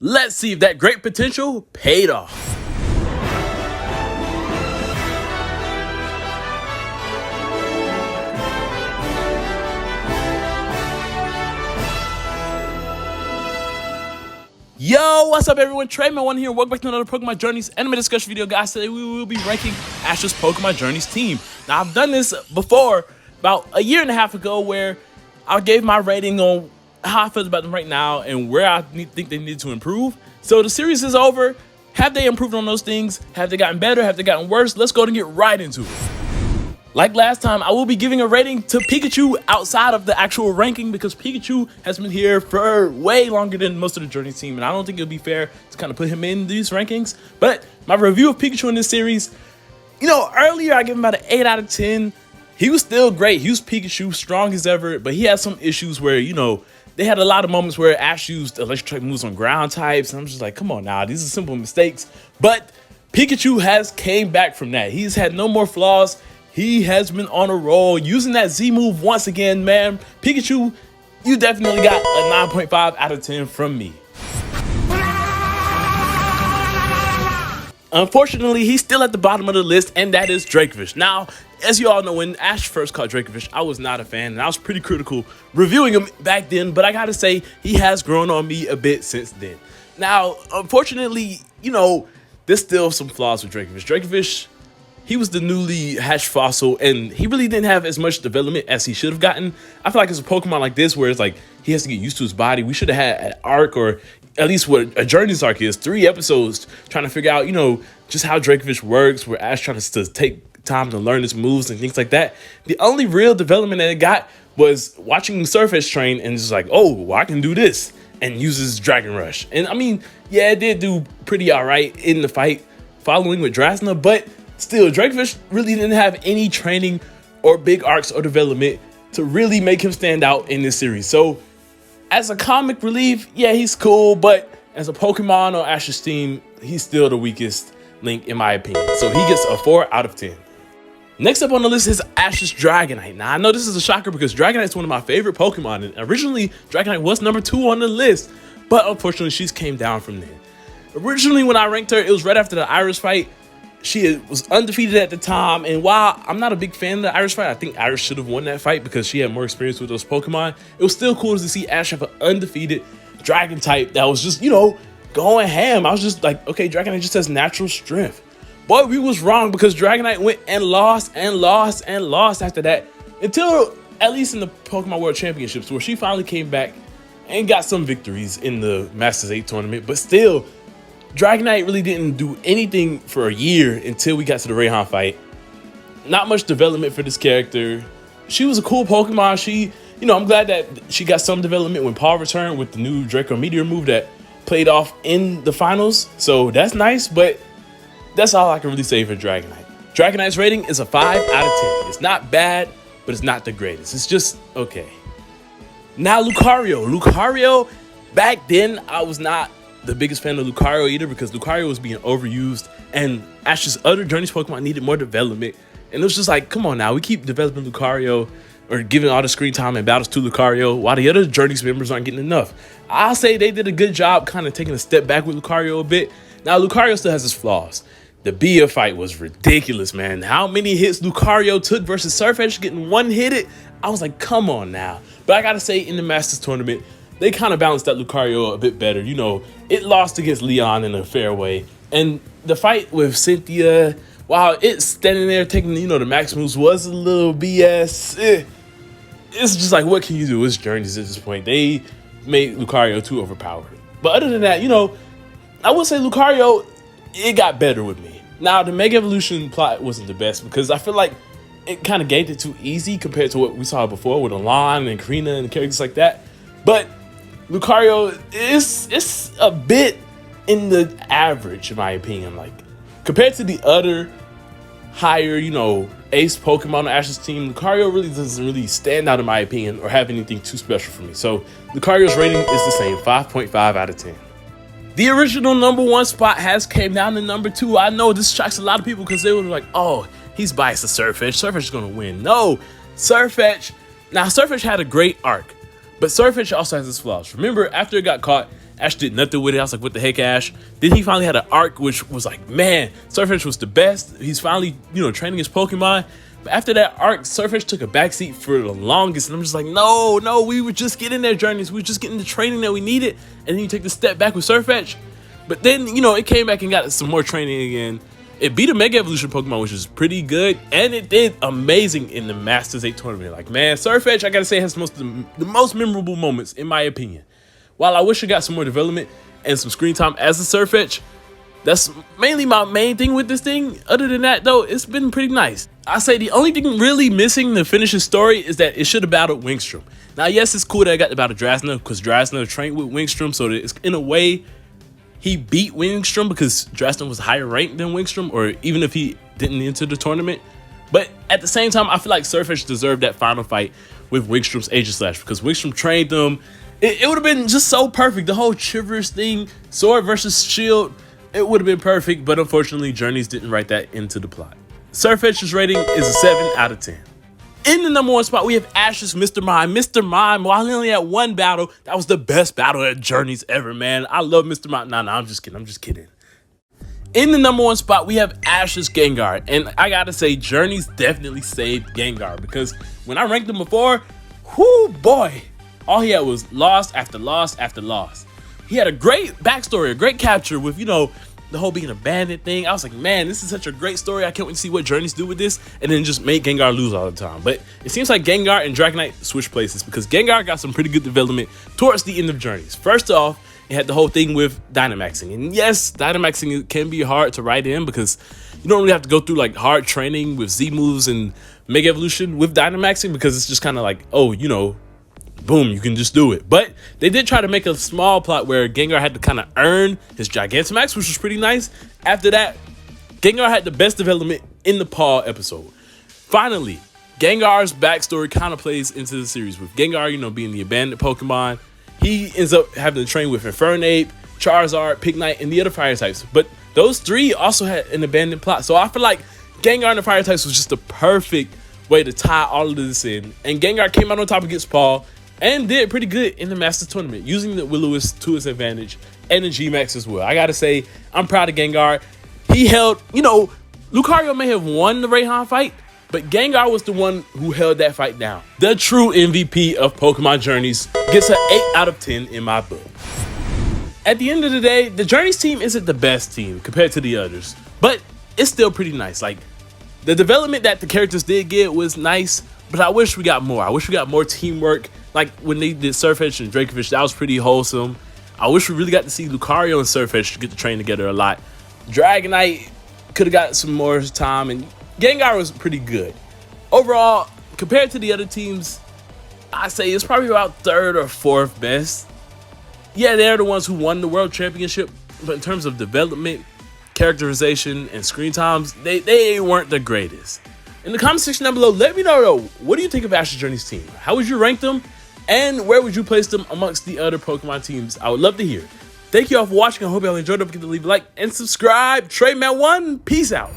Let's see if that great potential paid off. Yo, what's up everyone? Treyman1 here. Welcome back to another Pokemon Journeys anime discussion video, guys. Today we will be ranking Ash's Pokemon Journeys team. Now, I've done this before about a year and a half ago where I gave my rating on how I feel about them right now and where I think they need to improve. So the series is over. Have they improved on those things? Have they gotten better? Have they gotten worse? Let's go and get right into it. Like last time, I will be giving a rating to Pikachu outside of the actual ranking because Pikachu has been here for way longer than most of the Journey team, and I don't think it would be fair to kind of put him in these rankings. But my review of Pikachu in this series, earlier I gave him about an 8 out of 10. He was still great. He was Pikachu, strong as ever, but he had some issues where, they had a lot of moments where Ash used electric moves on ground types, and I'm just like, come on now, these are simple mistakes. But Pikachu has came back from that. He's had no more flaws. He has been on a roll, using that Z move once again, man. Pikachu, you definitely got a 9.5 out of 10 from me. Unfortunately, he's still at the bottom of the list, and that is Drakefish. Now, as you all know, when Ash first caught Drakefish, I was not a fan, and I was pretty critical reviewing him back then, but I gotta say, he has grown on me a bit since then. Now, unfortunately, there's still some flaws with Drakefish. Drakefish, he was the newly hatched fossil, and he really didn't have as much development as he should have gotten. I feel like it's a Pokemon like this where it's like he has to get used to his body. We should have had an arc, or at least what a Journeys arc is, 3 episodes trying to figure out, just how Drakefish works, where Ash trying to take time to learn his moves and things like that. The only real development that it got was watching Surface train and just like, oh, well, I can do this, and uses Dragon Rush. And I mean, yeah, it did do pretty all right in the fight following with Drasna, but still, Drakefish really didn't have any training or big arcs or development to really make him stand out in this series. So, as a comic relief, yeah, he's cool, but as a Pokemon on Ash's team, he's still the weakest link in my opinion. So he gets a 4 out of 10. Next up on the list is Ash's Dragonite. Now, I know this is a shocker because Dragonite is one of my favorite Pokemon, and originally, Dragonite was number 2 on the list, but unfortunately, she's came down from there. Originally, when I ranked her, it was right after the Iris fight. She was undefeated at the time, and while I'm not a big fan of the Iris fight, I think Iris should have won that fight because she had more experience with those Pokemon. It was still cool to see Ash have an undefeated Dragon type that was just, going ham. I was just like, okay, Dragonite just has natural strength. Boy, we was wrong because Dragonite went and lost and lost and lost after that until at least in the Pokemon World Championships where she finally came back and got some victories in the Masters 8 tournament, but still, Dragonite really didn't do anything for a year until we got to the Rayhan fight. Not much development for this character. She was a cool Pokemon. I'm glad that she got some development when Paul returned with the new Draco Meteor move that played off in the finals. So that's nice, but that's all I can really say for Dragonite. Dragonite's rating is a 5 out of 10. It's not bad, but it's not the greatest. It's just okay. Now Lucario. Lucario, back then I was not the biggest fan of Lucario either because Lucario was being overused and Ash's other Journeys Pokemon needed more development. And it was just like, come on now, we keep developing Lucario or giving all the screen time and battles to Lucario while the other Journeys members aren't getting enough. I'll say they did a good job kind of taking a step back with Lucario a bit. Now, Lucario still has his flaws. The Bia fight was ridiculous, man. How many hits Lucario took versus Surfetch getting one-hitted? I was like, come on now. But I gotta say, in the Masters tournament, they kind of balanced that Lucario a bit better. It lost against Leon in a fair way. And the fight with Cynthia, while it's standing there taking, the max moves was a little BS. It's just like, what can you do? It's Journeys at this point. They made Lucario too overpowered. But other than that, I would say Lucario, it got better with me. Now, the Mega Evolution plot wasn't the best because I feel like it kind of gave it too easy compared to what we saw before with Alon and Karina and characters like that. But Lucario is a bit in the average, in my opinion. Like, compared to the other higher, ace Pokemon on Ash's team, Lucario really doesn't really stand out in my opinion or have anything too special for me. So Lucario's rating is the same, 5.5 out of 10. The original number 1 spot has came down to number 2. I know this shocks a lot of people because they were like, oh, he's biased to Surfetch. Surfetch is going to win. No, Surfetch. Now, Surfetch had a great arc. But Surfetch also has its flaws. Remember, after it got caught, Ash did nothing with it. I was like, what the heck, Ash? Then he finally had an arc, which was like, man, Surfetch was the best. He's finally, training his Pokemon. But after that arc, Surfetch took a backseat for the longest. And I'm just like, no, we were just getting their journeys. We were just getting the training that we needed. And then you take the step back with Surfetch. But then, it came back and got some more training again. It beat a Mega Evolution Pokemon, which is pretty good. And it did amazing in the Masters 8 tournament. Like, man, Surfetch, I gotta say, has the most memorable moments, in my opinion. While I wish I got some more development and some screen time as a Surfetch, that's mainly my main thing with this thing. Other than that, though, it's been pretty nice. I say the only thing really missing to finish his story is that it should have battled Wingstrom. Now, yes, it's cool that I got to battle Drasna because Drasna trained with Wingstrom, so that it's, in a way, he beat Wingstrom because Drasna was higher ranked than Wingstrom, or even if he didn't enter the tournament. But at the same time, I feel like Surfetch deserved that final fight with Wingstrom's Aegislash because Wingstrom trained them. It would have been just so perfect. The whole Chivalrous thing, sword versus shield, it would have been perfect, but unfortunately, Journeys didn't write that into the plot. Surfetch's rating is a 7 out of 10. In the number 1 spot, we have Ash's Mr. Mime. Mr. Mime, while he only had one battle, that was the best battle at Journeys ever, man. I love Mr. Mime. Nah, I'm just kidding. In the number 1 spot, we have Ash's Gengar. And I gotta say, Journeys definitely saved Gengar because when I ranked him before, whoo boy, all he had was loss after loss after loss. He had a great backstory, a great capture with, the whole being abandoned thing. I was like, man, this is such a great story. I can't wait to see what Journeys do with this. And then just make Gengar lose all the time. But it seems like Gengar and Dragonite switched places because Gengar got some pretty good development towards the end of Journeys. First off, it had the whole thing with Dynamaxing. And yes, Dynamaxing can be hard to write in because you don't really have to go through like hard training with Z moves and Mega Evolution with Dynamaxing because it's just kind of like, boom, you can just do it. But they did try to make a small plot where Gengar had to kind of earn his Gigantamax, which was pretty nice. After that, Gengar had the best development in the Paw episode. Finally, Gengar's backstory kind of plays into the series with Gengar, being the abandoned Pokemon. He ends up having to train with Infernape, Charizard, Pignite, and the other fire types. But those 3 also had an abandoned plot. So I feel like Gengar and the fire types was just the perfect way to tie all of this in. And Gengar came out on top against Paw and did pretty good in the Masters tournament, using the Will-O-Wisp to his advantage and the G-Max as well. I gotta say, I'm proud of Gengar. He held, Lucario may have won the Rayhan fight, but Gengar was the one who held that fight down. The true MVP of Pokemon Journeys gets an 8 out of 10 in my book. At the end of the day, the Journeys team isn't the best team compared to the others, but it's still pretty nice. Like, the development that the characters did get was nice, but I wish we got more. I wish we got more teamwork. Like when they did Surfetch and Drakefish, that was pretty wholesome. I wish we really got to see Lucario and Surfetch get to train together a lot. Dragonite could have got some more time, and Gengar was pretty good. Overall, compared to the other teams, I say it's probably about 3rd or 4th best. Yeah, they're the ones who won the World Championship, but in terms of development, characterization, and screen times, they weren't the greatest. In the comment section down below, let me know, though, what do you think of Ash's Journeys team? How would you rank them? And where would you place them amongst the other Pokemon teams? I would love to hear. Thank you all for watching. I hope y'all enjoyed. Don't forget to leave a like and subscribe. Trademan1, peace out.